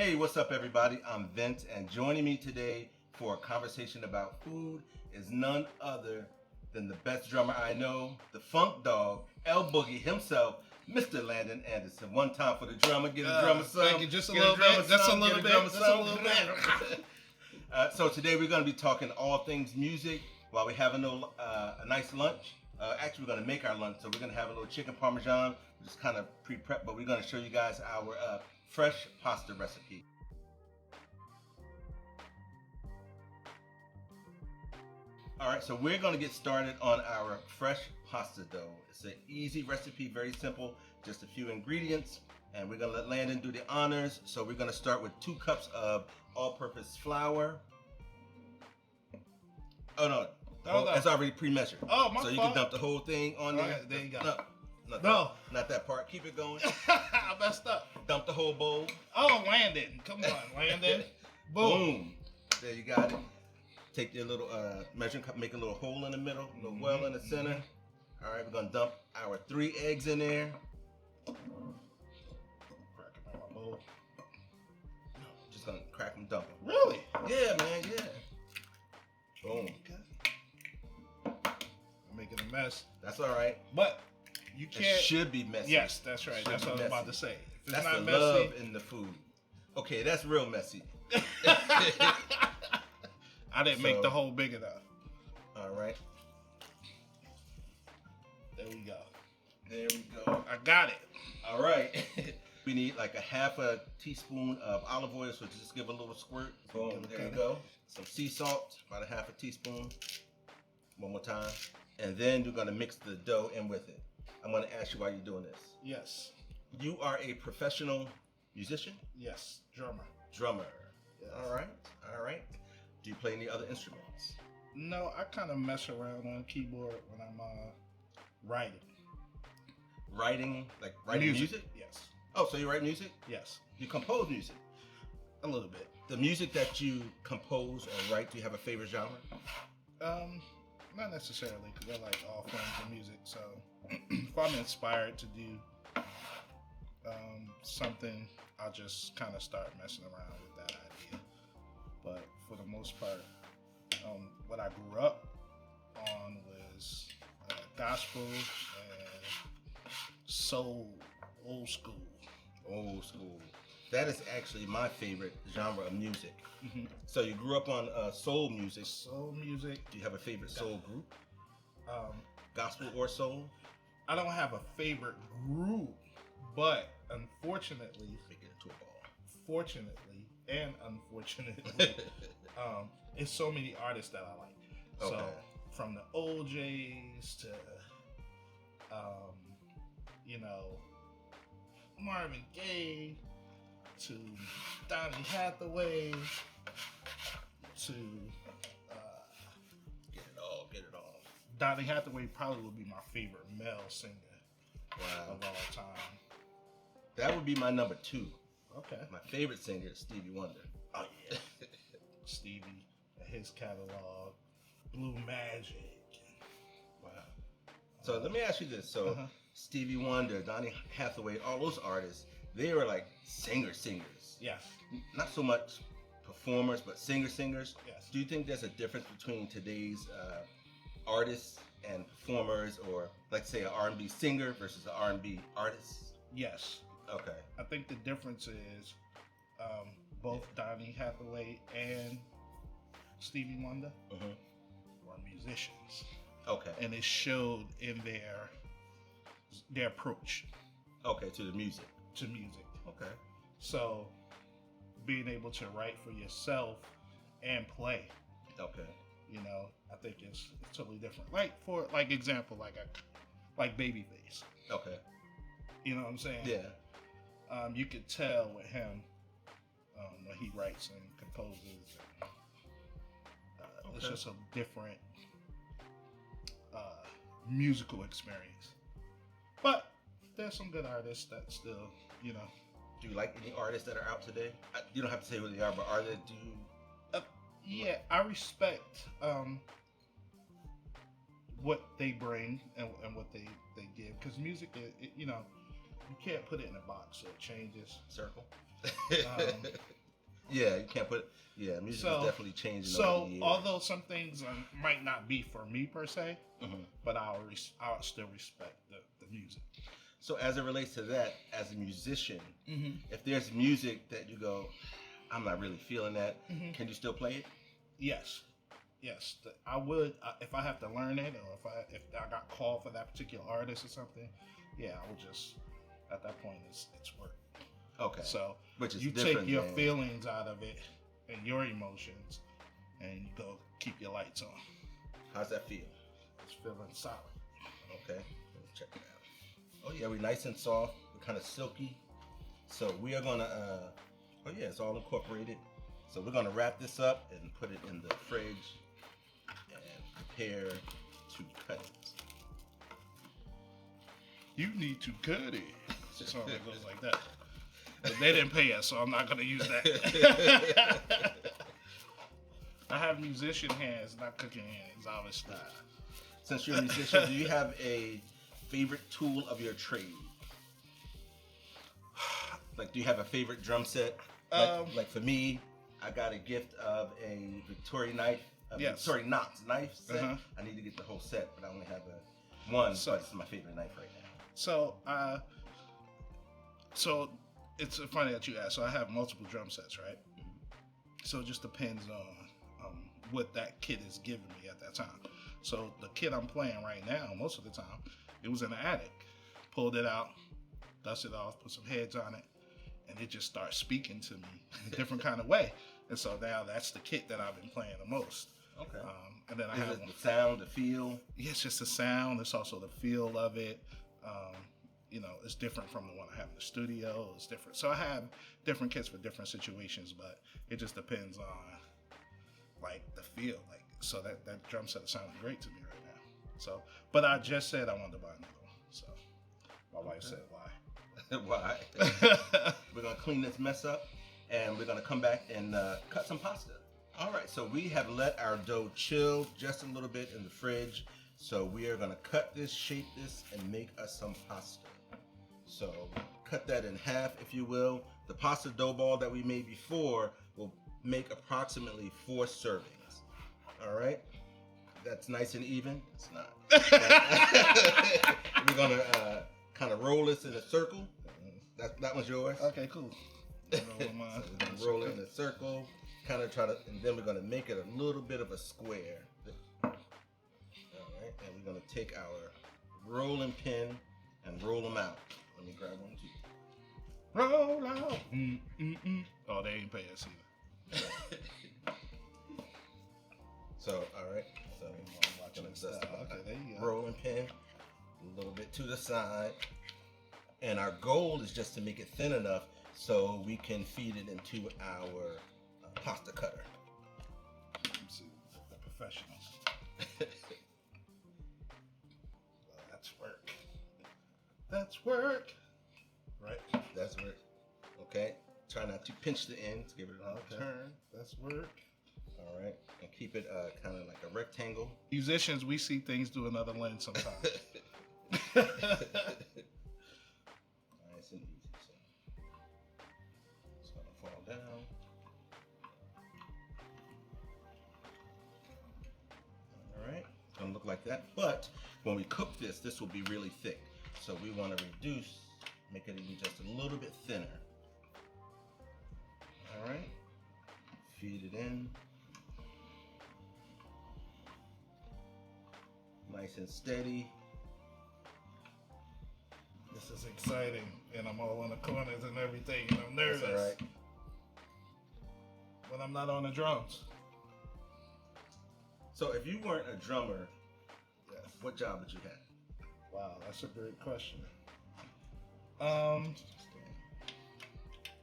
Hey, what's up, everybody? I'm Vince, and joining me today for a conversation about food is none other than the best drummer I know, the funk dog, El Boogie himself, Mr. Landon Anderson. One time for the drummer, get a drummer some. Thank you, just a little bit, just a little bit. So today we're going to be talking all things music while we're having a nice lunch. Actually, we're going to make our lunch, so we're going to have a little chicken parmesan, which is kind of pre-prep, but we're going to show you guys our fresh pasta recipe. All right, so we're going to get started on our fresh pasta dough. It's an easy recipe, very simple, just a few ingredients, and we're going to let Landon do the honors. So we're going to start with 2 cups of all-purpose flour. Oh no, it's already pre-measured. Oh, my So you fault. can dump the whole thing on there. Right, there you go. Not that part. Keep it going. I messed up. Dump the whole bowl. Oh, Landon. Come on, Landon. Boom. There you got it. Take your little measuring cup, make a little hole in the middle, a little well in the center. All right, we're going to dump our 3 eggs in there. Crack them in my bowl. Just going to crack them, dump them. Really? Yeah, man, yeah. Boom. I'm making a mess. That's all right. But you can't. It should be messy. Yes, that's right. Should That's be what I was about messy. to say. If it's That's not the messy, love in the food. Okay, that's real messy. I didn't make the hole big enough. All right. There we go. There we go. I got it. All right. We need like a half a teaspoon of olive oil, so just give a little squirt. Boom. There you go. Some sea salt, about a half a teaspoon. One more time. And then you're going to mix the dough in with it. I'm going to ask you why you're doing this. Yes. You are a professional musician? Yes. Drummer. Drummer. Yes. All right. All right. Do you play any other instruments? No, I kind of mess around on keyboard when I'm writing. Writing? Like writing music? Yes. Oh, so you write music? Yes. You compose music? A little bit. The music that you compose or write, do you have a favorite genre? Not necessarily, because I like all forms of music. So if I'm inspired to do something, I'll just kind of start messing around with that idea. But for the most part, what I grew up on was gospel and soul, old school. Old school. That is actually my favorite genre of music. Mm-hmm. So you grew up on soul music. Soul music. Do you have a favorite soul group? Gospel or soul? I don't have a favorite group, but unfortunately, Make it into a ball. fortunately and unfortunately, it's so many artists that I like. Okay. So from the OJs to, Marvin Gaye to Donny Hathaway to Get it all. Donny Hathaway probably would be my favorite male singer Wow. of all time. That would be my number 2. Okay. My favorite singer is Stevie Wonder. Oh yeah. Stevie and his catalog, Blue Magic. Wow. So let me ask you this. So Stevie Wonder, Donny Hathaway, all those artists, they were like singers. Yes. Not so much performers, but singers. Yes. Do you think there's a difference between today's artists and performers, or like say an R&B singer versus an R&B artist? Yes. Okay. I think the difference is both Donny Hathaway and Stevie Wonder were musicians. Okay. And it showed in their approach Okay, to the music. to music. Okay. So being able to write for yourself and play, Okay. I think it's totally different. Like example, like Babyface. Okay. You know what I'm saying? Yeah. You could tell with him when he writes and composes. It's just a different musical experience. But there's some good artists that still, Do you like any artists that are out today? You don't have to say who they are, but are there? Do you? Yeah, I respect what they bring and what they give, because music, you can't put it in a box, so it changes. Circle. Um, Yeah, you can't put. Yeah, music is definitely changing. So over the years. although some things might not be for me per se, but I'll still respect the music. So as it relates to that, as a musician, if there's music that you go, I'm not really feeling that, can you still play it? Yes. I would if I have to learn it, or if I got called for that particular artist or something. Yeah, I would just at that point it's work. Okay. So which is you take your than... feelings out of it and your emotions, and you go keep your lights on. How's that feel? It's feeling solid. Okay, let's check it out. Oh yeah, we're nice and soft. We're kind of silky. So we are gonna. Oh yeah, it's all incorporated. So we're gonna wrap this up and put it in the fridge and prepare to cut it. You need to cut it. Something that goes like that. But they didn't pay us, so I'm not gonna use that. I have musician hands, not cooking hands, obviously. Since you're a musician, do you have a favorite tool of your trade? Like, do you have a favorite drum set? Like for me, I got a gift of a Victoria knife. Victoria Knox knife set. I need to get the whole set, but I only have one. But it's my favorite knife right now. So it's funny that you asked. So I have multiple drum sets, right? So it just depends on what that kit is giving me at that time. So the kit I'm playing right now, most of the time, it was in the attic. Pulled it out, dusted it off, put some heads on it, and it just starts speaking to me in a different kind of way. And so now that's the kit that I've been playing the most. Okay. And then I have the sound, the feel. Yeah, it's just the sound. It's also the feel of it. It's different from the one I have in the studio. It's different. So I have different kits for different situations, but it just depends on like the feel. Like so that drum set is sounding great to me right now. So, but I just said I wanted to buy another one. So my wife said why? Why? We're gonna clean this mess up, and we're gonna come back and cut some pasta. All right. So we have let our dough chill just a little bit in the fridge. So we are gonna cut this, shape this, and make us some pasta. So cut that in half, if you will. The pasta dough ball that we made before will make approximately 4 servings. All right, that's nice and even. It's not. We're gonna kind of roll this in a circle. That one's yours. Okay, cool. So we're gonna roll it in a circle. Kind of try to, and then we're gonna make it a little bit of a square. All right, and we're gonna take our rolling pin and roll them out. Let me grab one too. Roll out. Oh, they ain't pay us either. So, all right. So I'm watching this stuff. Okay, there you go. Rolling pin, a little bit to the side, and our goal is just to make it thin enough so we can feed it into our pasta cutter. Let me see the professionals. That's work. That's work. Right? That's work. Okay. Try not to pinch the ends. Give it a turn. That's work. All right. And keep it kind of like a rectangle. Musicians, we see things through another lens sometimes. Nice and easy. So it's going to fall down. All right. It's going to look like that. But when we cook this, this will be really thick. So we want to reduce, make it even just a little bit thinner. All right. Feed it in. Nice and steady. This is exciting, and I'm all in the corners and everything, and I'm nervous. That's all right. When I'm not on the drums. So if you weren't a drummer, what job would you have? Wow, that's a great question.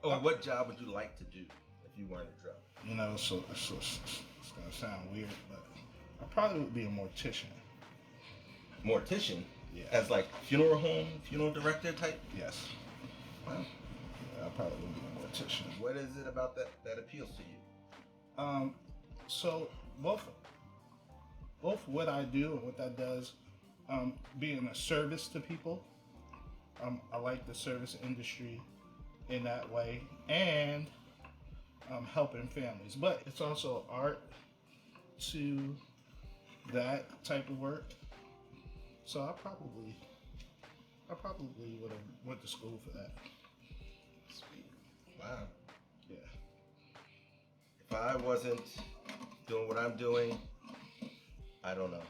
What job would you like to do if you weren't a drummer? You know, so it's gonna sound weird, but I probably would be a mortician. Mortician? Yeah. As like funeral home, funeral director type? Yes. Wow. Yeah, I probably would be a mortician. What is it about that appeals to you? So both what I do and what that does, being a service to people, I like the service industry in that way, and helping families. But it's also art to that type of work. So I probably would have went to school for that. Sweet. Wow. Yeah. If I wasn't doing what I'm doing, I don't know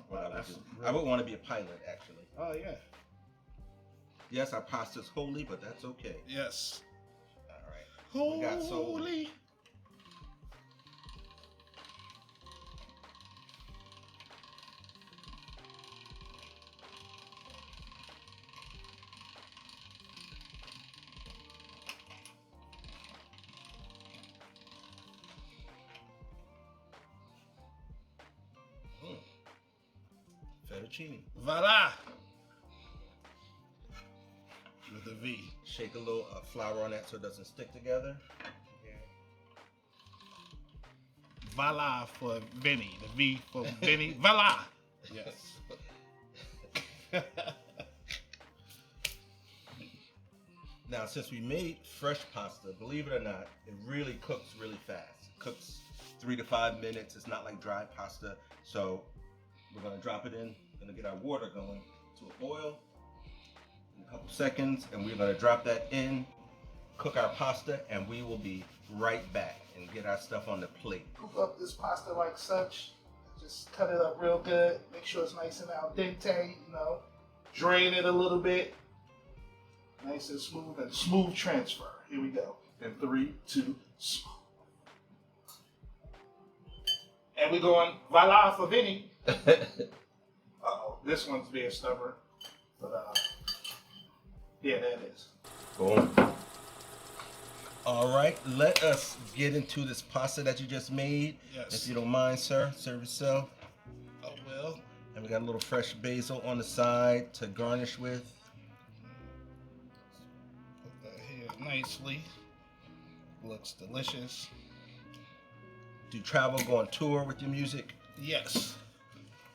what I would do. I would want to be a pilot, actually. Oh yeah. Yes, our pasta's holy, but that's okay. Yes. All right. Holy. We got soul. Fettuccine. Voila. With a V. Shake a little flour on that so it doesn't stick together. Voila for Vinny. The V for Vinny. Voila. Yes. Now, since we made fresh pasta, believe it or not, it really cooks really fast. It cooks 3 to 5 minutes. It's not like dry pasta. So we're gonna drop it in. Gonna get our water going to a boil in a couple seconds, and we're gonna drop that in, cook our pasta, and we will be right back and get our stuff on the plate. Cook up this pasta like such. Just cut it up real good. Make sure it's nice and al dente. Drain it a little bit. Nice and smooth transfer. Here we go. In 3, 2, smooth. And we're going voila for Vinny. Uh-oh, this one's being stubborn. But yeah, there it is. Boom. All right, let us get into this pasta that you just made. Yes. If you don't mind, sir, serve yourself. Oh well. And we got a little fresh basil on the side to garnish with. Put that here nicely. Looks delicious. Do you travel, go on tour with your music? Yes.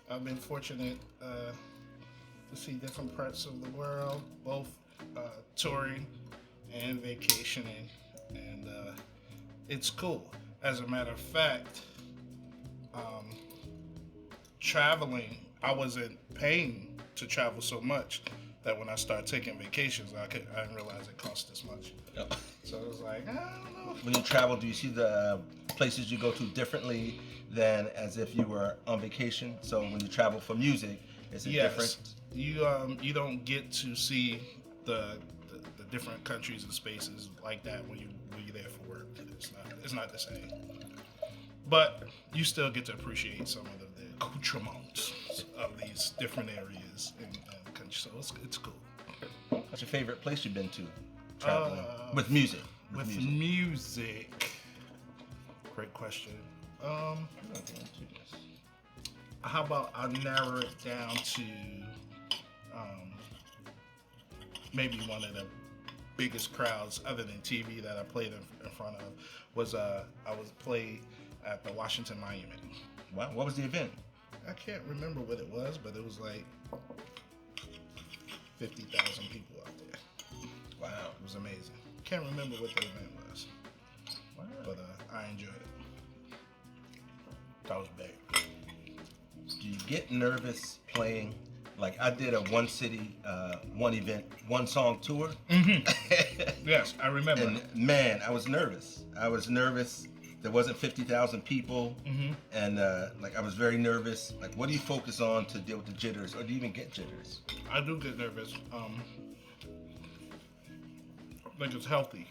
I've been fortunate to see different parts of the world, both touring and vacationing, and it's cool. As a matter of fact, traveling, I wasn't paying to travel so much that when I started taking vacations, I didn't realize it cost this much. Yep. So it was like, I don't know. When you travel, do you see the places you go to differently than as if you were on vacation? So when you travel for music, is it different? You don't get to see the different countries and spaces like that when you're there for work. It's not the same. But you still get to appreciate some of the accoutrements of these different areas in the country. So it's cool. What's your favorite place you've been to traveling with music? With music. Great question. How about I narrow it down to maybe one of the biggest crowds other than TV that I played in front of was I was played at the Washington Monument. Wow, what was the event? I can't remember what it was, but it was like 50,000 people out there. Wow, it was amazing. Can't remember what the event was. Wow. But I enjoyed it. That was big. Do you get nervous playing? Like I did a one city, one event, one song tour. Mm-hmm. Yes, I remember. And man, I was nervous. There wasn't 50,000 people, mm-hmm. and like I was very nervous. Like, what do you focus on to deal with the jitters, or do you even get jitters? I do get nervous. I think it's healthy.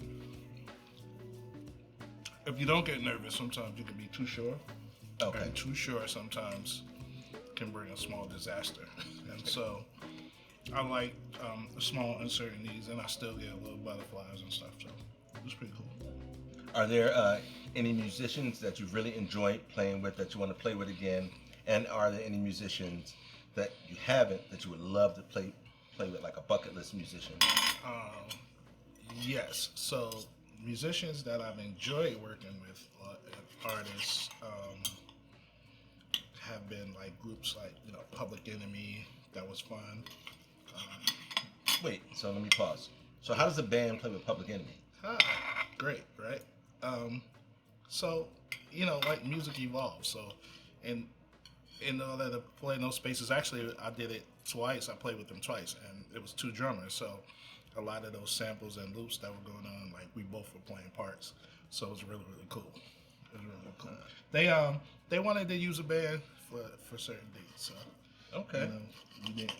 If you don't get nervous, sometimes you can be too sure. Okay. And too sure sometimes can bring a small disaster. And so I like small uncertainties, and I still get a little butterflies and stuff. So it's pretty cool. Are there any musicians that you've really enjoyed playing with that you want to play with again? And are there any musicians that you haven't that you would love to play with, like a bucket list musician? Yes. So musicians that I've enjoyed working with, artists, have been like groups like Public Enemy. That was fun. Wait, so let me pause. So how does a band play with Public Enemy? Great, right? So, like music evolves. So, in order to play in those spaces, actually, I did it twice. I played with them twice, and it was two drummers. So, a lot of those samples and loops that were going on, like we both were playing parts. So it was really, really cool. It was really cool. They wanted to use a band for certain dates. So, okay, we did.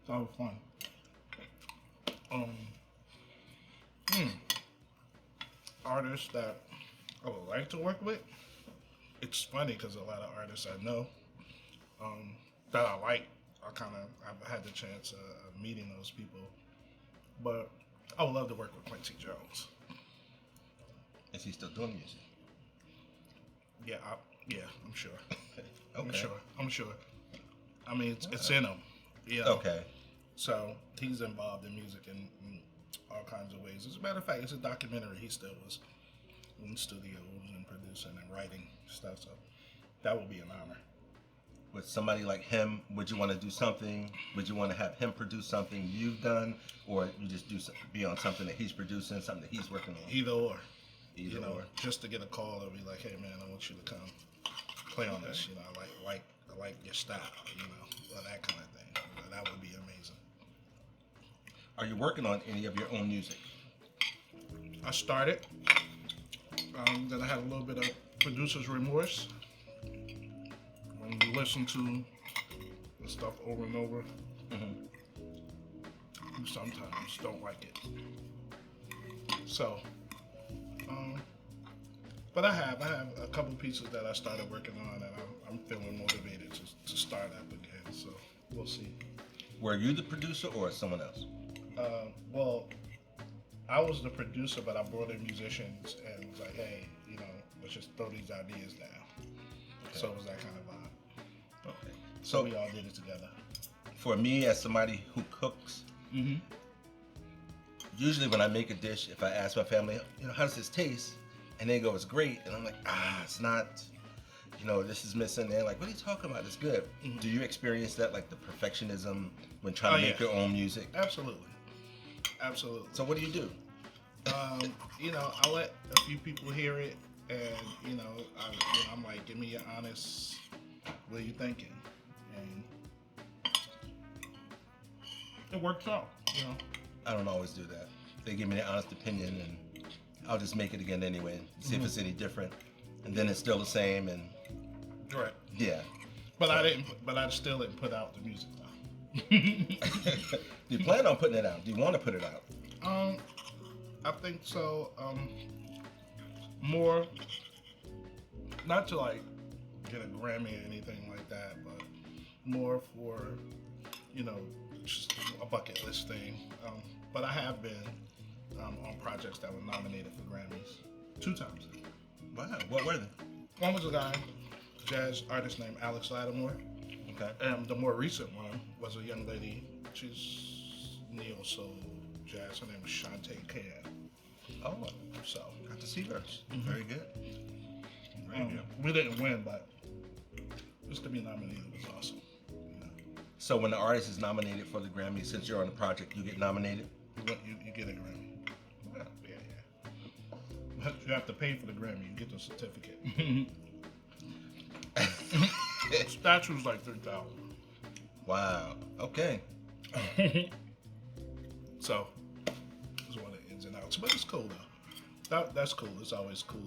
It's all fun. Artists that I would like to work with. It's funny because a lot of artists I know that I like, I've had the chance of meeting those people. But I would love to work with Quincy Jones. Is he still doing music? Yeah, I'm sure. Okay. I'm sure. I mean, it's in him. Yeah. Okay. So he's involved in music in all kinds of ways. As a matter of fact, it's a documentary. He still was in studios and producing and writing stuff. So that would be an honor. With somebody like him, would you want to do something? Would you want to have him produce something you've done, or you just be on something that he's producing, something that he's working on? Either or. Either or. Just to get a call and be like, "Hey man, I want you to come play on this." I like your style. Or that kind of thing. That would be amazing. Are you working on any of your own music? I started. Then I had a little bit of producer's remorse. When you listen to the stuff over and over, you sometimes don't like it. So, but I have a couple pieces that I started working on, and I'm feeling motivated to start up again. So we'll see. Were you the producer or someone else? Well, I was the producer, but I brought in musicians and was like, hey, let's just throw these ideas down. Okay. So it was that kind of vibe. Okay. So we all did it together. For me, as somebody who cooks, usually when I make a dish, if I ask my family, how does this taste? And they go, it's great. And I'm like, it's not, this is missing. They're like, what are you talking about? It's good. Mm-hmm. Do you experience that, like the perfectionism when trying to make your own music? Absolutely. So what do you do? I let a few people hear it, and I'm like, give me your honest, what are you thinking? And it works out. I don't always do that. They give me their honest opinion, and I'll just make it again anyway and see if it's any different, and then it's still the same. And right. Yeah. But I still didn't put out the music though. Do you plan on putting it out? Do you want to put it out? I think so. More, not to like get a Grammy or anything like that, but more for, just a bucket list thing. But I have been on projects that were nominated for Grammys 2 times. Wow, what were they? One was a guy, jazz artist named Alex Lattimore. Okay. And the more recent one was a young lady. She's neo soul jazz. Her name is Shantae Can. Oh, so got to see her. Very good. Very good. We didn't win, but just to be nominated was awesome. So when the artist is nominated for the Grammy, since you're on the project, you get nominated? You get a Grammy. Well, yeah. You have to pay for the Grammy. You get the certificate. Statue's like $3,000. Wow. Okay. So it's one of the ins and outs, but it's cool though. That's cool. It's always cool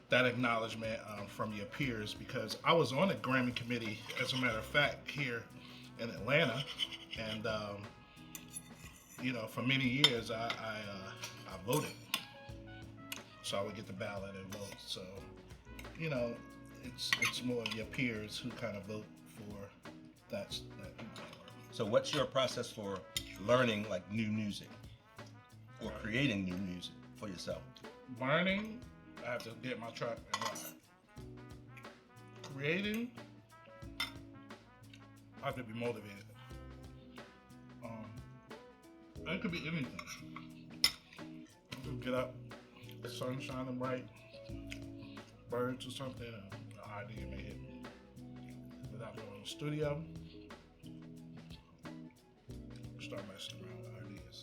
that acknowledgement from your peers, because I was on the Grammy committee, as a matter of fact, here in Atlanta, and for many years I voted, so I would get the ballot and vote. So it's more of your peers who kind of vote for that. So what's your process for learning like new music or creating new music for yourself? Learning, I have to get my track and ride. Creating, I have to be motivated. It could be anything. Get up, the sun shining bright, birds or something, and an idea may hit me. But I go in the studio, start messing around with ideas.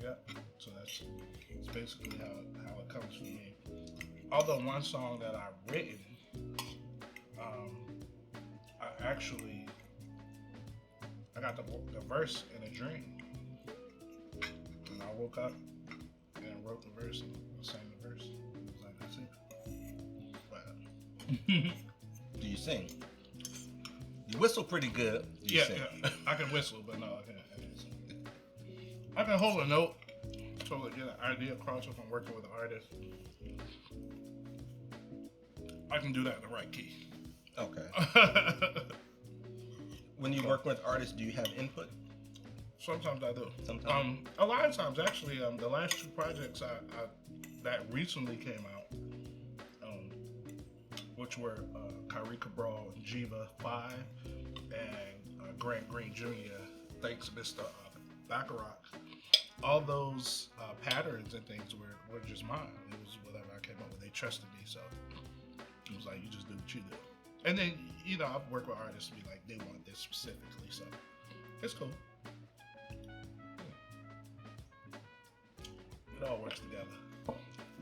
Yeah. So that's basically how it comes for me. Although one song that I've written, I got the verse in a dream, and I woke up and wrote the verse and sang the verse. It was like, that's it. But Do you sing? You whistle pretty good. Do you sing? Yeah, I can whistle, but no, I can't sing. I can hold a note to get an idea across if I'm working with an artist. I can do that in the right key. Okay. When you work with artists, do you have input? Sometimes I do. Sometimes. A lot of times, actually, the last two projects that recently came out, which were Kyrie Cabral and Jiva 5 and Grant Green Jr. Thanks, Mr. Baccarat. All those patterns and things were just mine. It was whatever I came up with. They trusted me, so it was like, you just do what you do. And then, I've worked with artists to be like, they want this specifically, so it's cool. It all works together.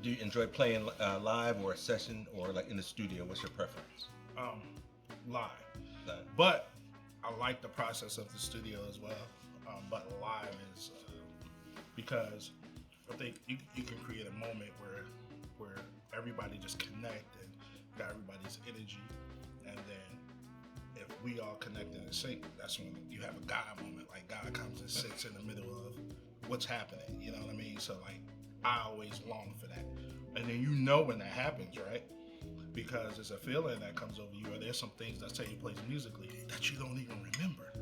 Do you enjoy playing live or a session or like in the studio? What's your preference? Live. Live. But I like the process of the studio as well. But live is because I think you can create a moment where everybody just connect and got everybody's energy, and then if we all connect and sync, that's when you have a God moment. Like God comes and sits in the middle of what's happening. You know what I mean? So like, I always long for that, and then when that happens, right? Because it's a feeling that comes over you, or there's some things that take place musically that you don't even remember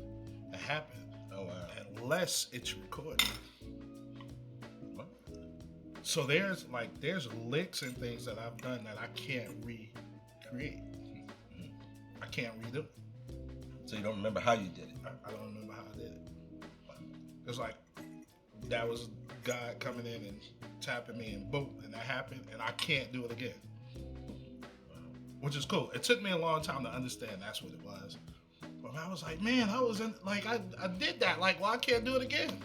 that happened. Oh wow! Unless it's recorded. What? So there's licks and things that I've done that I can't recreate. Mm-hmm. I can't redo it. So you don't remember how you did it? I don't remember how I did it. It's like that was God coming in and tapping me, and boom, and that happened, and I can't do it again. Which is cool. It took me a long time to understand that's what it was. But I was like, man, I was in, like, I did that. Like, well, I can't do it again.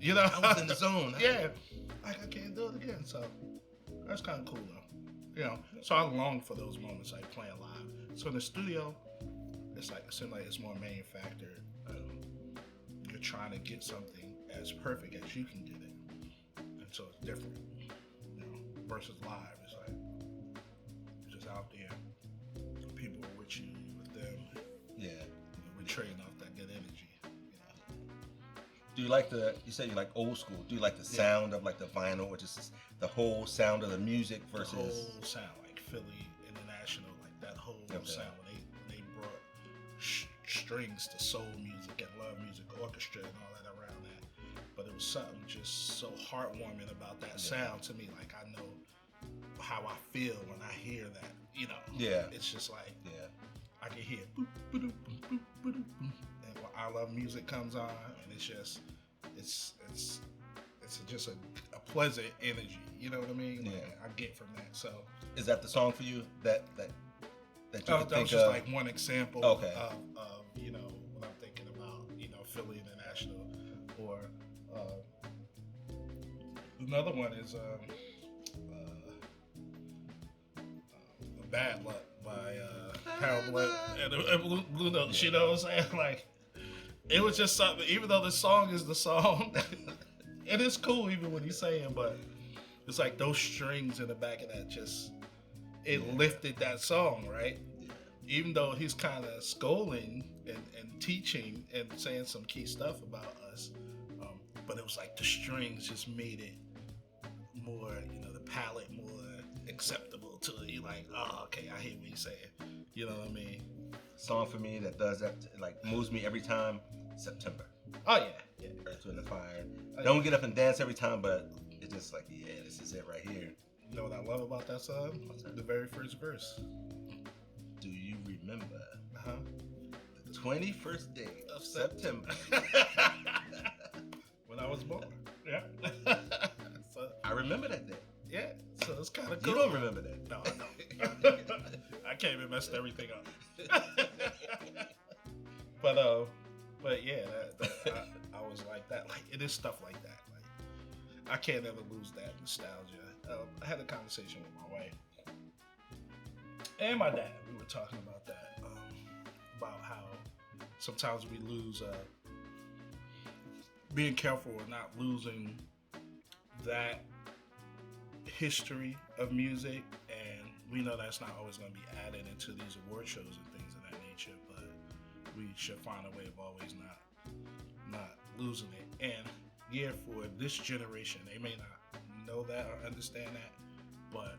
I was in the zone. Yeah. Like, I can't do it again. So that's kind of cool, though. So I long for those moments, like playing live. So in the studio, it seems like it's more manufactured. You're trying to get something as perfect as you can get it. And so it's different, versus live. It's like, you're just out there. People are with you, with them. Yeah. We're trading off that good energy. Do you like you say you like old school. Do you like the sound of like the vinyl, or just the whole sound of the music versus? The whole sound, like Philly International, like that whole sound when they brought strings to soul music and love music, orchestra and all that around that. But it was something just so heartwarming about that sound to me. Like, I know how I feel when I hear that. Yeah. It's just like, I can hear boop, boop, boop, boop, boop, boop. And when I Love Music comes on, and it's just a pleasant energy. You know what I mean? Yeah. Like, I get from that. So is that the song for you that you that think was just like one example okay. of what I'm thinking about. Philly International, or another one is Bad Luck by Harold Blood and Blue Notes. You know what I'm saying? Like, it was just something. Even though the song is the song, it is cool even when he's saying, but it's like those strings in the back of that lifted that song, right? Yeah. Even though he's kind of scolding and teaching and saying some key stuff about us, but it was like the strings just made it more, the palette more acceptable to it. You're like, oh, okay, I hear what he's saying. You know what I mean? Song for me that does that, like, moves me every time. September. Oh yeah. Earth, Wind, and Fire. Don't get up and dance every time, but it's just like, yeah, this is it right here. You know what I love about that song? What's that? The very first verse. Do you remember Uh-huh. the 21st day of September? When I was born. Yeah. So, I remember that day. yeah. So it's kind of cool. You don't remember that? No, I don't. I came and messed everything up. But But yeah, I was like that. Like it is stuff like that. Like I can't ever lose that nostalgia. I had a conversation with my wife and my dad. We were talking about that, about how sometimes we lose. Being careful of not losing that history of music, and we know that's not always going to be added into these award shows and things of that nature, but we should find a way of always not losing it. And yeah, for this generation, they may not know that or understand that, but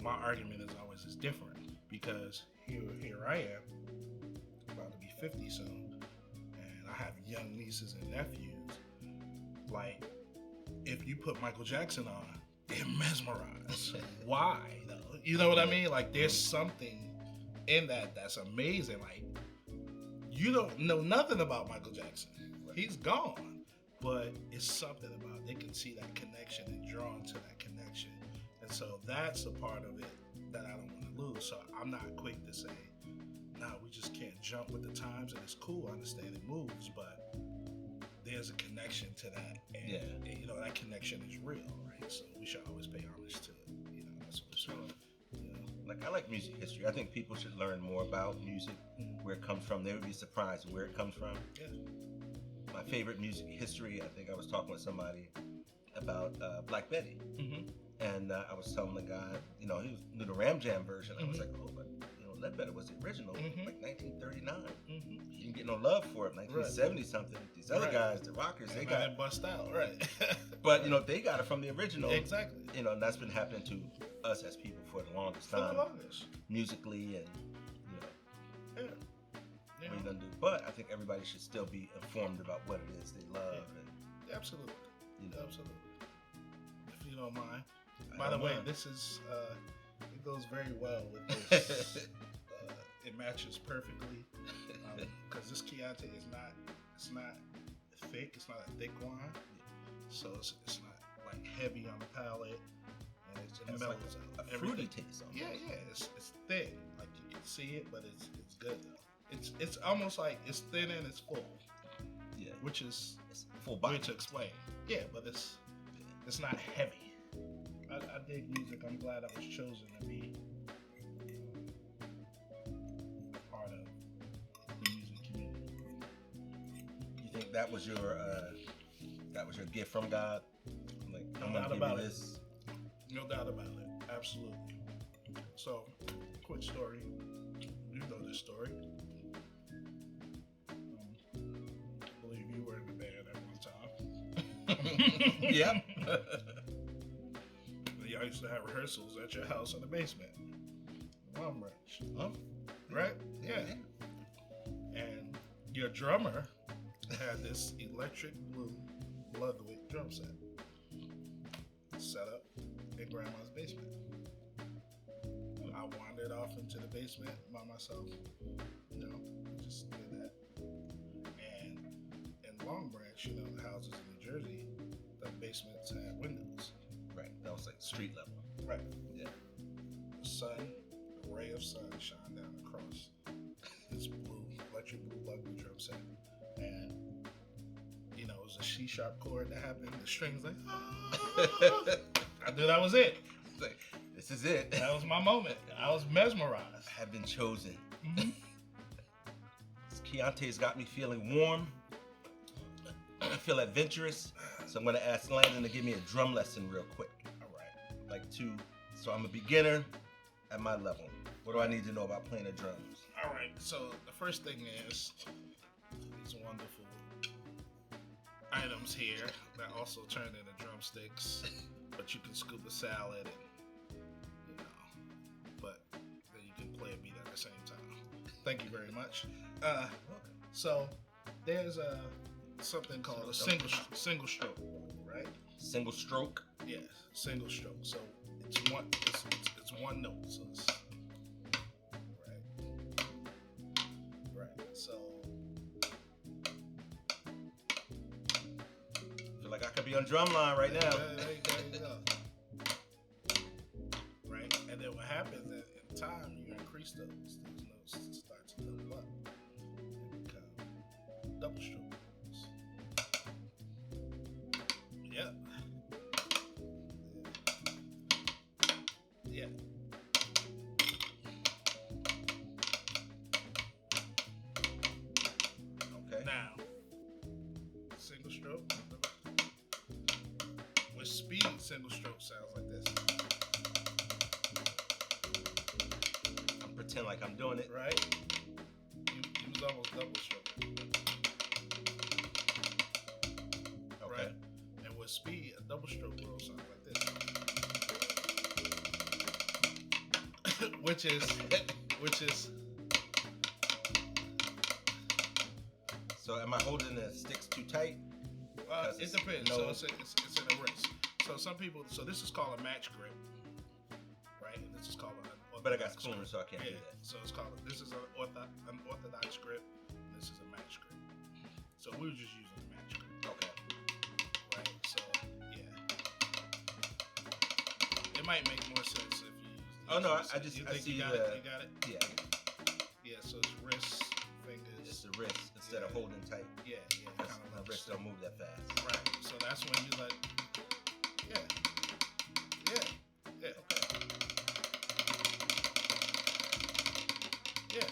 my argument is always is different, because here I am, about to be 50 soon, and I have young nieces and nephews. Like, if you put Michael Jackson on, they're mesmerized. Why though? You know what I mean? Like, there's something in that that's amazing. Like, you don't know nothing about Michael Jackson. He's gone. But it's something about they can see that connection and drawn to that connection. And so that's a part of it that I don't want to lose. So I'm not quick to say, nah, we just can't jump with the times, and it's cool, I understand it moves, but there's a connection to that. And you know, that connection is real, right? So we should always pay homage to it. You know, that's what it's about. You know? Like, I like music history. I think people should learn more about music, where it comes from. They would be surprised where it comes from. Yeah. My favorite music history, I think I was talking with somebody about Black Betty. Mm-hmm. And I was telling the guy, you know, he knew the Ram Jam version. I was like, oh, but, you know, Ledbetter was the original, like 1939. You didn't get no love for it, 1970 something. These other guys, the rockers, they got it bust out, right? But, you know, they got it from the original. Exactly. You know, and that's been happening to us as people for the longest time. Musically and, you know. Yeah. What are you gonna do? But I think everybody should still be informed about what it is they love. And, absolutely. You know. Absolutely. If you don't mind. By the way, this is it goes very well with this. It matches perfectly because this Chianti is not. It's not thick. It's not a thick wine, so it's not like heavy on the palate, and it mellows like out. A fruity taste. Yeah. It's thin. Like you can see it, but it's good though. It's almost like it's thin and it's full. Yeah. Which is it's full body. weird to explain. Yeah, but it's not heavy. I dig music. I'm glad I was chosen to be a part of the music community. You think that was your gift from God? Like, I'm gonna give you this. No doubt about it. Absolutely. So, quick story. You know this story. I believe you were in the band at one time. Yeah. Y'all used to have rehearsals at your house in the basement. Long branch. Huh? Right? Yeah. And your drummer had this electric blue Ludwig drum set up in Grandma's basement. I wandered off into the basement by myself. You know, just did that. And in Long Branch, you know, the houses in New Jersey, the basements had windows. Right. That was like street level. Right. Yeah. The sun, a ray of sun shone down across this electric blue Ludwig drum set. And, you know, it was a C-sharp chord that happened. The strings like, I knew that was it. Like, this is it. That was my moment. I was mesmerized. I have been chosen. Mm-hmm. This Chianti's got me feeling warm. I feel adventurous. So I'm going to ask Landon to give me a drum lesson real quick. All right. Like so I'm a beginner at my level. What do I need to know about playing the drums? All right. So the first thing is these wonderful items here that also turn into drumsticks, but you can scoop a salad and, you know, but then you can play a beat at the same time. Thank you very much. So there's something called a single stroke, right? Single stroke? Yeah, single stroke. So it's one note. So it's, right. So I feel like I could be on drumline right now. There you go. Right, and then what happens in time, you increase those notes start to double up and become double speed single stroke sounds like this. I'm pretending like I'm doing it. Right? You was almost double stroke. Okay. Right? And with speed, a double stroke roll sounds like this. which is So am I holding the sticks too tight? It depends. So it's in a wrist. So some people, this is called a match grip, right? And this is called an orthodox. But I got spoons, so I can't do that. So it's called. This is an orthodox grip. And this is a match grip. So we were just using a match grip. Okay. Right. So yeah, it might make more sense if you use. Oh no, I see you got it. You got it. Yeah. Yeah. So it's wrist, fingers. It's the wrist instead of holding tight. Yeah. Kind of my wrist don't move that fast. Right. So that's when you let. Yeah. Okay. Yeah.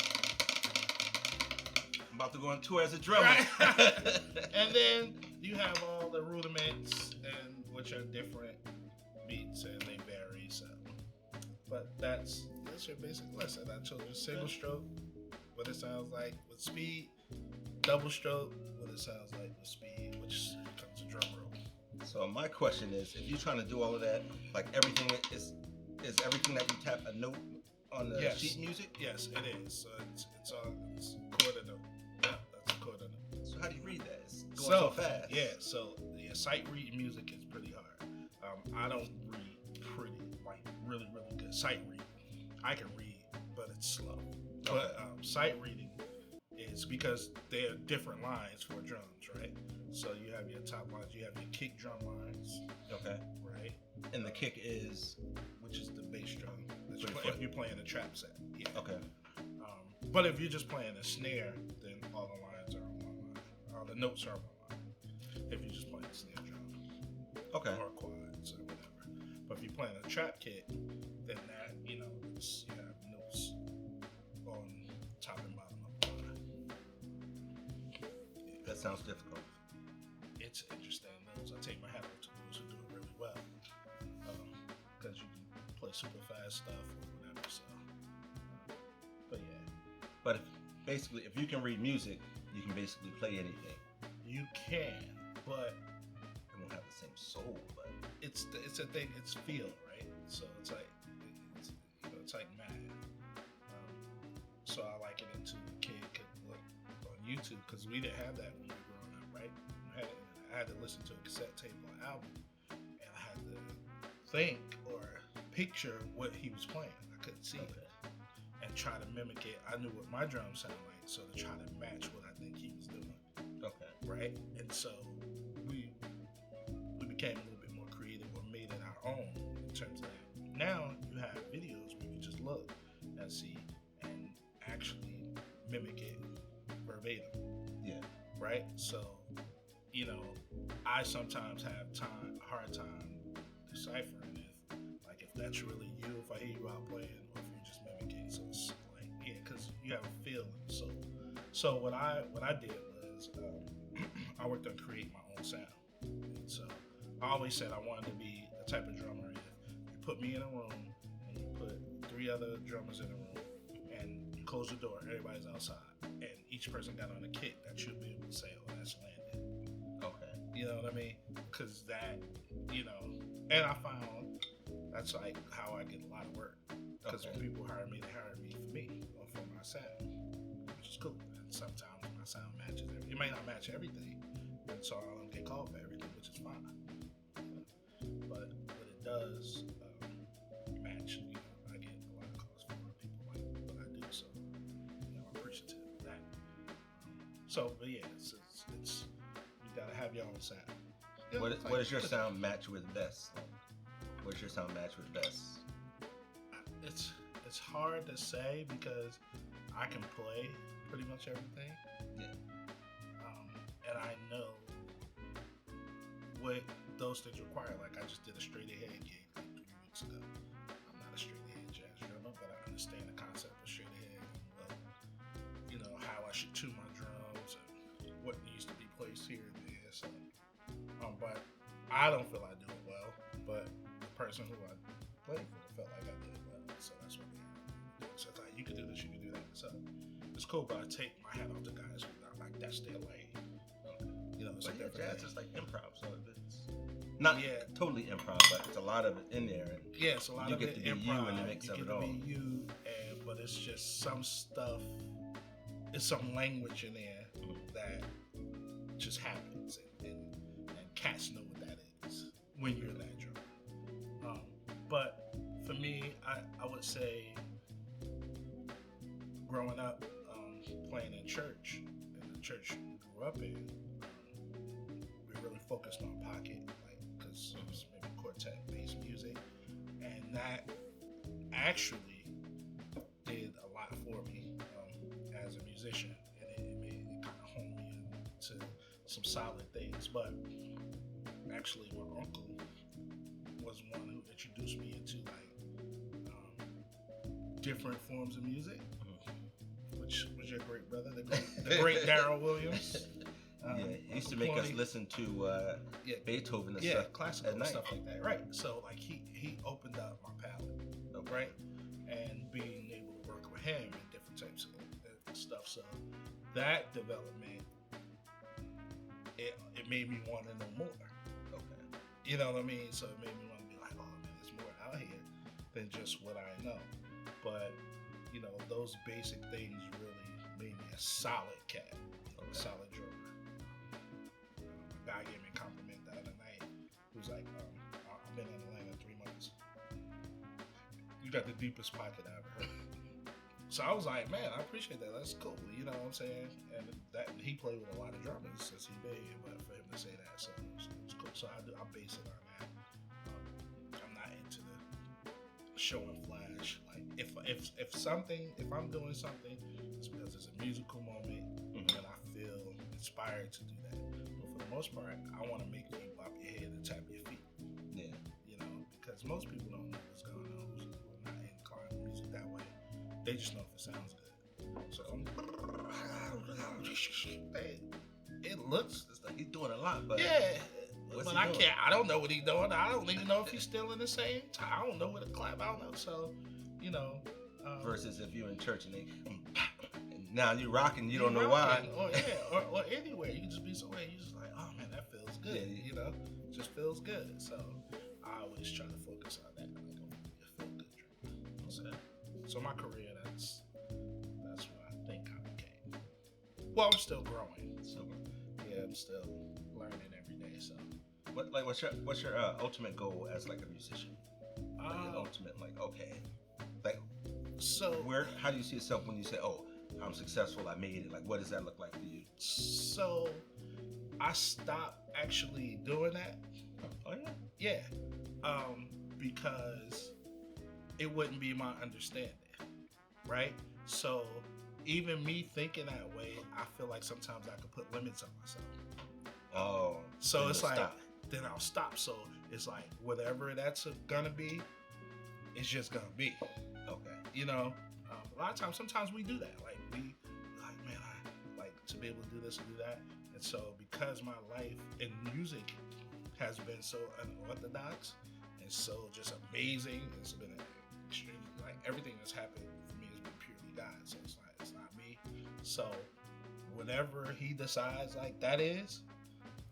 I'm about to go on tour as a drummer. Right. And then you have all the rudiments, and which are different beats, and they vary. So, but that's your basic lesson. I chose you single stroke, what it sounds like with speed, double stroke, what it sounds like with speed, which comes to drum roll. So my question is, if you're trying to do all of that, like everything is everything that you tap a note on the sheet music? Yes, it is. So it's quarter note. Yeah, that's a quarter note. So how do you read that? It's going so fast. Yeah. So sight reading music is pretty hard. I don't read really good sight reading. I can read, but it's slow. Okay. But sight reading is because there are different lines for drums, right? So you have your top lines, you have your kick drum lines. Okay. Right? And the kick is? Which is the bass drum. If you're playing a trap set. Yeah. Okay. But if you're just playing a snare, then all the lines are on one line. All the notes are on one line. If you're just playing a snare drum. Okay. Or quads or whatever. But if you're playing a trap kit, then that, you have notes on top and bottom of the line. That sounds difficult. It's interesting. I take my hat off to those who do it really well. Because you can play super fast stuff or whatever. So, but yeah. But if you can read music, you can basically play anything. You can, but it won't have the same soul. But it's a thing. It's feel, right? So it's like it's like math. So I liken it to a kid could look on YouTube because we didn't have that when we were growing up, right? I had to listen to a cassette tape or an album, and I had to think or picture what he was playing. I couldn't see it, and try to mimic it. I knew what my drums sound like, so to try to match what I think he was doing. Okay. Right? And so we became a little bit more creative or made it our own in terms of that. Now you have videos where you just look and see and actually mimic it verbatim. Yeah. Right? So, I sometimes have a hard time deciphering if that's really you, if I hear you out playing, or if you're just mimicking. So it's like, because you have a feeling. So what I did was I worked on creating my own sound. So I always said I wanted to be the type of drummer if you put me in a room and you put 3 other drummers in a room and you close the door, everybody's outside, and each person got on a kit that you'll be able to say, oh, that's Landon. Okay. You know what I mean? Because that, and I found that's like how I get a lot of work. Because when people hire me, they hire me for me or for my sound, which is cool. And sometimes my sound matches everything. It may not match everything, and so I don't get called for everything, which is fine. But it does match. I get a lot of calls for people like what I do, so I'm appreciative of that. But yeah, it's you gotta have your own sound. What does your sound match with best? What does your sound match with best? It's hard to say because I can play pretty much everything. Yeah. And I know what those things require. Like I just did a straight ahead gig like 3 weeks ago. I'm not a straight ahead jazz drummer, but I understand the concept of straight ahead and how I should tune my drums and what needs to be placed here and there. So, but I don't feel I do it well. person who I played for felt like I did it well, so that's what they did. So it's like, you can do this, you can do that. So it's cool, but I take my hat off to guys who are like, that's their lane. You know, it's But like jazz is like improv, so it's not totally improv, but it's a lot of it in there. And yeah, it's a lot of it you get to be improv, you in the mix of it all. You get to be you, but it's just some stuff, it's some language in there that just happens, and cats know what that is when you're that drummer. But for me, I would say growing up, playing in church, in the church we grew up in, we really focused on pocket, like, because it was maybe quartet-based music, and that actually did a lot for me as a musician, and it kind of honed me into some solid things. But actually, my uncle was one who introduced me into like different forms of music, which was your great brother, the great Daryl Williams. He used to make us listen to Beethoven and stuff, classical at night. Stuff like that, right? So like he opened up my palette, right? And being able to work with him and different types of stuff. So that development, it made me want to know more. Okay, you know what I mean? So it made me want to be like, oh man, there's more out here than just what I know. But you know, those basic things really made me a solid cat, a solid drummer. A guy gave me a compliment the other night. He was like, I've been in Atlanta 3 months. You got the deepest pocket I ever heard. So I was like, man, I appreciate that. That's cool. You know what I'm saying? And that he played with a lot of drummers since he been here, but for him to say that, so it's cool. So I base it on that. I'm not into the show and flash. Like if I'm doing something, it's because it's a musical moment and I feel inspired to do that. But for the most part, I want to make you bop your head and tap your feet. Yeah. You know, because most people don't know what's going on. Who are not inclined to music that way. They just know if it sounds good. So it looks like he's doing a lot, but but I can't. I don't know what he's doing. I don't even know if he's still in the same time. I don't know where to clap. I don't know. So, you know. Versus if you're in church and now you're rocking, you don't know why. Or anywhere. You can just be somewhere. You just like, oh man, that feels good. Yeah. You know, just feels good. So I always try to focus on that. Like, I feel good drummer. So my career, that's what I think I became. Well, I'm still growing. So yeah, I'm still learning every day. So. What's your ultimate goal as like a musician? Like an ultimate, like, okay, like, so how do you see yourself when you say, oh, I'm successful, I made it? Like, what does that look like for you? So I stopped actually doing that. Oh yeah. Yeah, because it wouldn't be my understanding, right? So even me thinking that way, I feel like sometimes I could put limits on myself. Oh, so it's like. Then I'll stop. So it's like whatever that's gonna be, it's just gonna be. Okay. You know, a lot of times, sometimes we do that. Like we, like, man, I like to be able to do this and do that. And so because my life in music has been so unorthodox and so just amazing, it's been extremely, like, everything that's happened for me has been purely God. So it's not me. So whatever he decides, like, that is,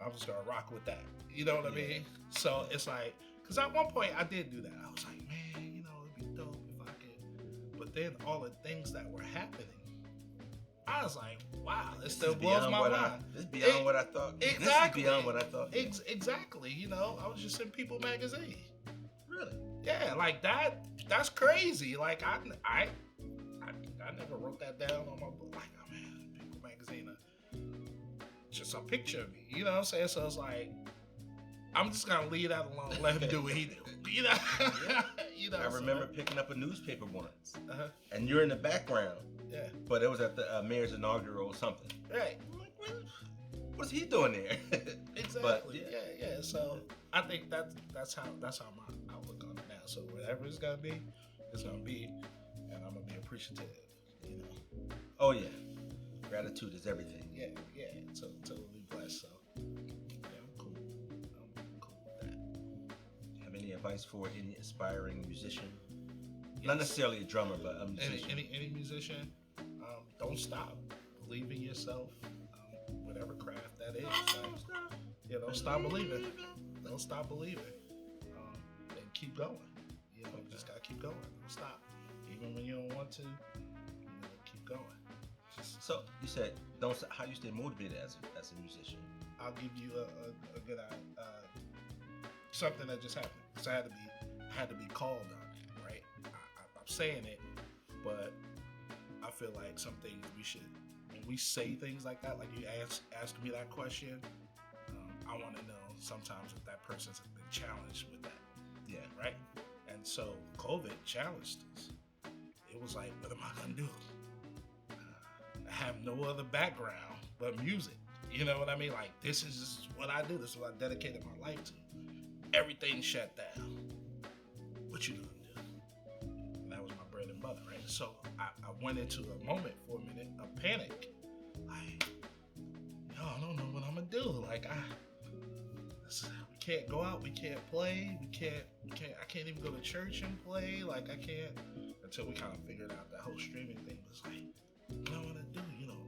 I'm just gonna rock with that. You know what I mean? So it's like, because at one point I did do that. I was like, man, you know, it'd be dope if I could. But then all the things that were happening, I was like, wow, it still blows my mind. It's beyond what I thought. Exactly. This is beyond what I thought. Exactly. You know, I was just in People magazine. Really? Yeah, like that. That's crazy. Like I never wrote that down on my book. Like, oh man, People magazine. Just a picture of me, you know what I'm saying? So it's like, I'm just gonna leave that alone, let him do what he do. You know, you know. I remember picking up a newspaper once, and you're in the background. Yeah. But it was at the mayor's inaugural or something. Right. I'm like, what's he doing there? Exactly. But, yeah. So I think that's how my outlook on it now. So whatever it's gonna be, it's gonna be, and I'm gonna be appreciative. You know. Oh yeah. Gratitude is everything. Yeah. So totally blessed. So yeah, I'm cool with that. Have any advice for any aspiring musician? Not necessarily a drummer, but a musician. Any musician, don't stop. Believe in yourself, whatever craft that is. Don't stop believing. Don't stop believing. And keep going. You just gotta keep going. Don't stop. Even when you don't want to, keep going. So you said, don't. How you stay motivated as a musician? I'll give you a good something that just happened. Because I had to be called on it, right? I'm saying it, but I feel like some things we should, when we say things like that, like you ask me that question, I want to know sometimes if that person's been challenged with that. Yeah. Right? And so COVID challenged us. It was like, what am I going to do? I have no other background but music. You know what I mean? Like, this is what I do. This is what I dedicated my life to. Everything shut down. What you gonna do? And that was my bread and butter, right? So I went into a moment for a minute of panic. Like, I don't know what I'm gonna do. Like, we can't go out. We can't play. I can't even go to church and play. Like, I can't, until we kind of figured out that whole streaming thing was like, what am I gonna do?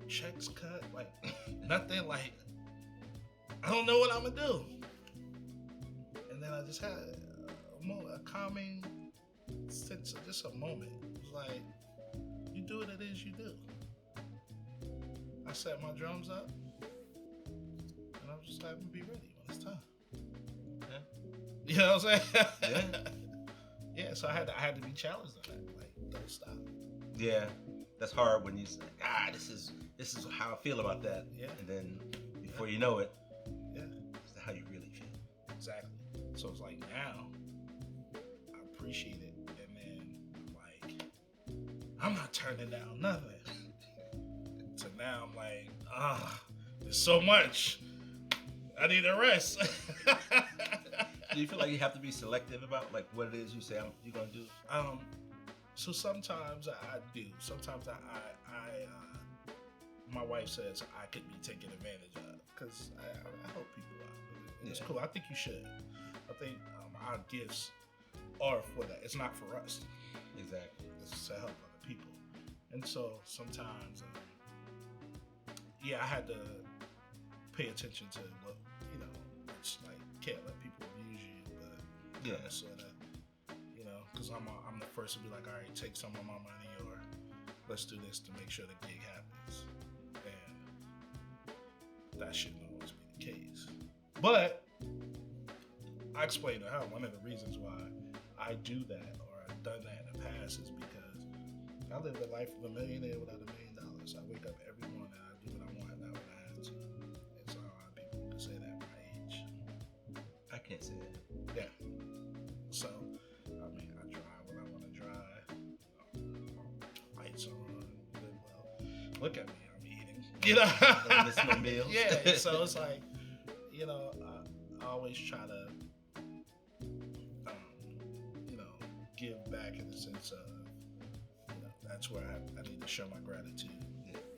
Checks cut, like nothing. Like, I don't know what I'm gonna do. And then I just had a calming sense of just a moment. It was like, you do what it is you do. I set my drums up, and I was just like, be ready when it's time. Yeah. You know what I'm saying? Yeah. Yeah. So I had to be challenged on that. Like, don't stop. Yeah. That's hard when you say, this is how I feel about that. Yeah. And then before you know it, it's how you really feel. Exactly. So it's like, now I appreciate it, and then like, I'm not turning down nothing. So now I'm like, there's so much. I need a rest. Do you feel like you have to be selective about like what it is you say you're gonna do? So sometimes I do. Sometimes I my wife says I could be taken advantage of because I help people out. And it's cool. I think you should. I think our gifts are for that. It's not for us. Exactly. It's to help other people. And so sometimes, I had to pay attention to what, it's like, can't let people abuse you, but sort of, because I'm the first to be like, all right, take some of my money, or let's do this to make sure the gig happens. And that shouldn't always be the case. But I explained to her one of the reasons why I do that, or I've done that in the past, is because I live the life of a millionaire without $1 million. I wake up every morning and I do what I want, not what I have to. And so a lot of people can say that at my age. I can't say that. Yeah. So, I mean, I drive when I want to drive. Lights on, live well. Look at me, I'm eating. I'm missing my meals. Yeah. So it's like, I always try to, give back in the sense of, that's where I need to show my gratitude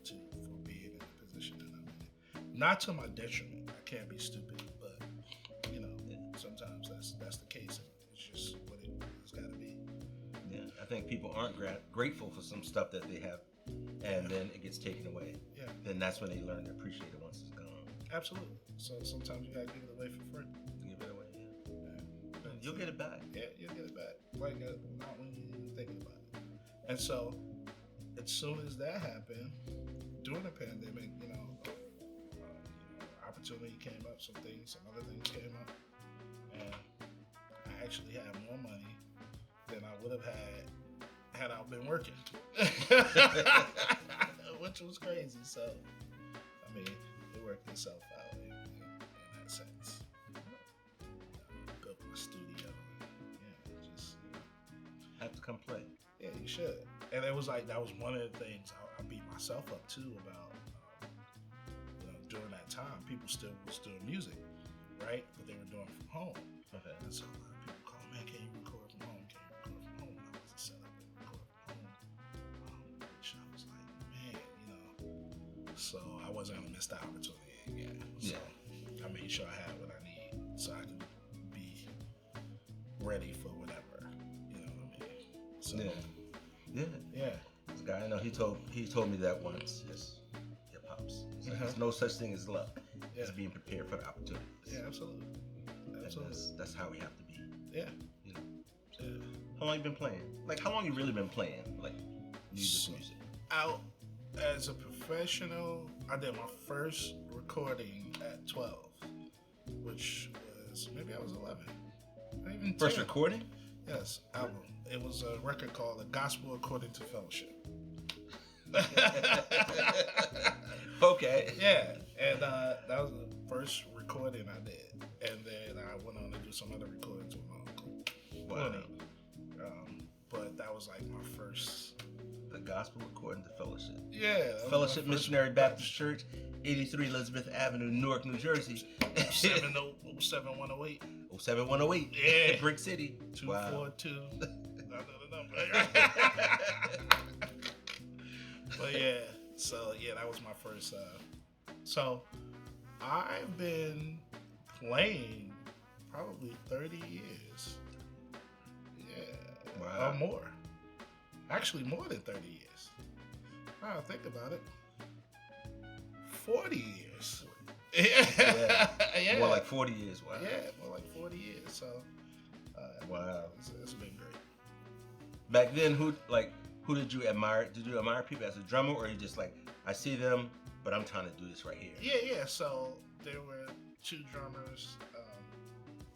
for being in the position that I'm in. Not to my detriment. I can't be stupid, but sometimes that's the case. It's just what it's got to be. Yeah, I think people aren't grateful for some stuff that they have, and then it gets taken away. Yeah. Then that's when they learn to appreciate it once it's gone. Absolutely. So sometimes you gotta give it away for free. Give it away. Yeah. You'll get it back. Yeah, you'll get it back. Like, not when you're even thinking about it. And so, as soon as that happened, during the pandemic, opportunity came up, some other things came up, and I actually had more money than I would have had I been working, which was crazy. So, I mean, it worked itself out in that sense. Built my studio. Have to come play. Yeah, you should. And it was like, that was one of the things I beat myself up too about, during that time, people still was doing music, right? But they were doing it from home. Okay. And so a lot of people call, man, can you record from home? Can you record from home? And I wasn't set up to record from home. Which I was like, man, so I wasn't gonna miss the opportunity again. So I made sure I had what I need so I could be ready for whatever. You know what I mean? So, yeah. This guy I know, he told me that once. Yes, hip hops. There's no such thing as luck. It's being prepared for the opportunities. Yeah, absolutely. That's how we have to be. Yeah. You know. How long you been playing? Like, how long you really been playing? Like, music. Out as a professional, I did my first recording at 12, which was maybe I was 11. Not even 10. First recording? Yes, album. It was a record called "The Gospel According to Fellowship." Okay. Yeah, and that was the first recording I did, and then I went on to do some other recordings with my uncle. Wow. But that was like my first. The Gospel According to Fellowship. Yeah. Fellowship Missionary Baptist Church, 83 Elizabeth Avenue, Newark, New Jersey. 07108. 07108. Yeah. Brick City. 242. I know the number. But yeah, so yeah, that was my first. So I've been playing probably 30 years. Yeah. Wow. Or more. Actually, more than 30 years. Wow, think about it. 40 years. Yeah. More like 40 years. Wow. Yeah, more like 40 years. So, wow. It's been great. Back then, who did you admire? Did you admire people as a drummer, or you just like, I see them, but I'm trying to do this right here? Yeah. So there were two drummers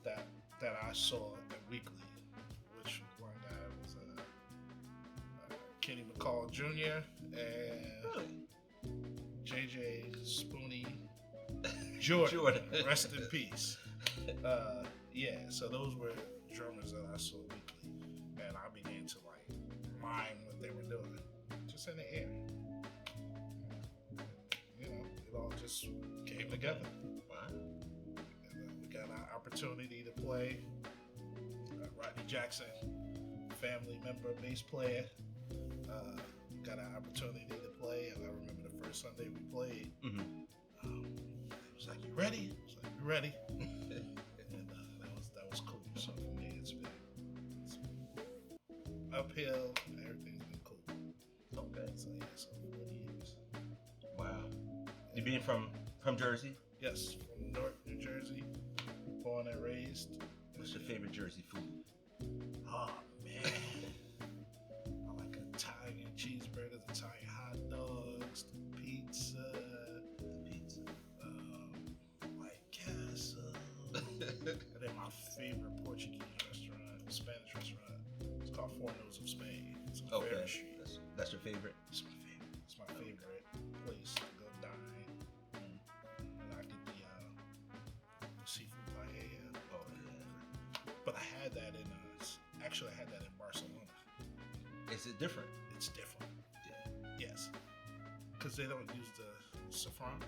that I saw weekly. Which one guy was Kenny McCall Jr. and JJ Spoonie Jordan. Rest in peace. Yeah, so those were drummers that I saw weekly, and I began to like mime what they were doing, just in the air. You know, it all just came together. Wow. And we got an opportunity to play. Rodney Jackson, family member, bass player, got an opportunity to play, and I remember the first Sunday we played. Mm-hmm. It was like, "You ready?" I was like, "You ready?" And that was cool. So for me, it's been uphill. Everything's been cool. Okay. So yeah, so 40 years. Wow. You being from Jersey? Yes, from Newark, New Jersey, born and raised. What's your favorite Jersey food? Oh man, I like Italian cheeseburgers, Italian hot dogs, pizza, White Castle, and then my favorite Portuguese restaurant, Spanish restaurant. It's called Four Noses of Spain. It's on Ferry Street. That's your favorite? It's my favorite. It's my favorite place to go dine. And I get the seafood paella. Oh yeah. But I had that in actually I had that in Barcelona. Is it different? It's different. Yeah. Yes. Because they don't use the saffron.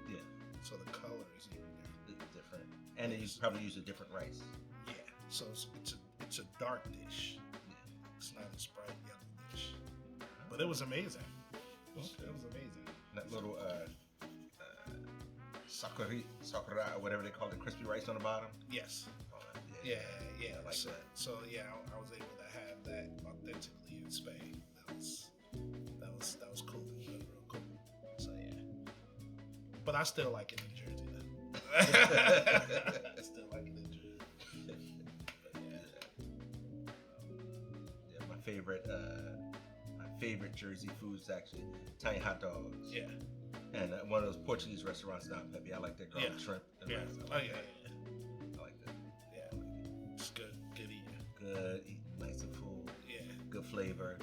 Yeah. So the color is even different. It's different. And they probably use a different rice. Yeah. So it's a dark dish. Yeah. It's not a bright yellow dish. But it was amazing. It was amazing. That little sakura, whatever they call it, crispy rice on the bottom. Yes. Oh, Yeah. I like that. So yeah, I was able to have that authentically in Spain. That was cool. That was real cool. So yeah. But I still like it in Jersey though. I still like it in Jersey. But yeah, my favorite Jersey food is actually Italian hot dogs. Yeah. And one of those Portuguese restaurants down Pepe. I like their garlic shrimp. And Yeah. rice. Oh yeah. I like that. Yeah. It's good eating. Good eating, nice and full. Yeah. Good flavor.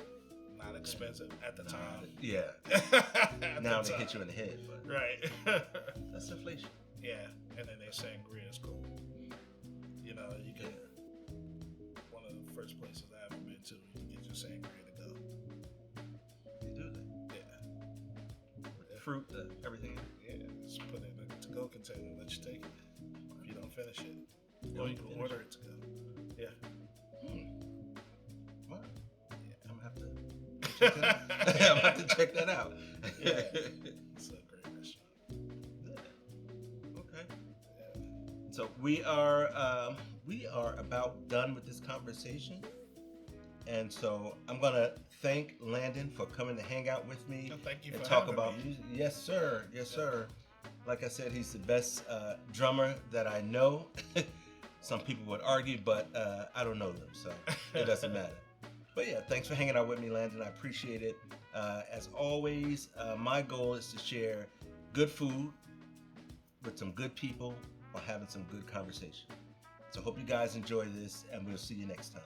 Not expensive at the time. Yeah. At Now the they time. hit you in the head, but Right. that's inflation. Yeah. And then their sangria is cool. You know, you can. One of the first places I ever been to, you can get your sangria to go. They do that. Yeah. With the fruit, everything. Yeah. Just put it in a to-go container and let you take it. If you don't finish it, You or don't you can finish order it? it to go. Yeah. What? Yeah. I'm gonna have to check that out. I'm gonna have to check that out. Yeah. It's a great restaurant. Okay. Yeah. So we are we are about done with this conversation. And so I'm gonna thank Landon for coming to hang out with me Thank you and for talk having about me. music. Yes, sir. Yes, sir. Like I said, he's the best drummer that I know. Some people would argue, but I don't know them, so it doesn't matter. But yeah, thanks for hanging out with me, Landon. I appreciate it. As always, my goal is to share good food with some good people while having some good conversation. So hope you guys enjoy this, and we'll see you next time.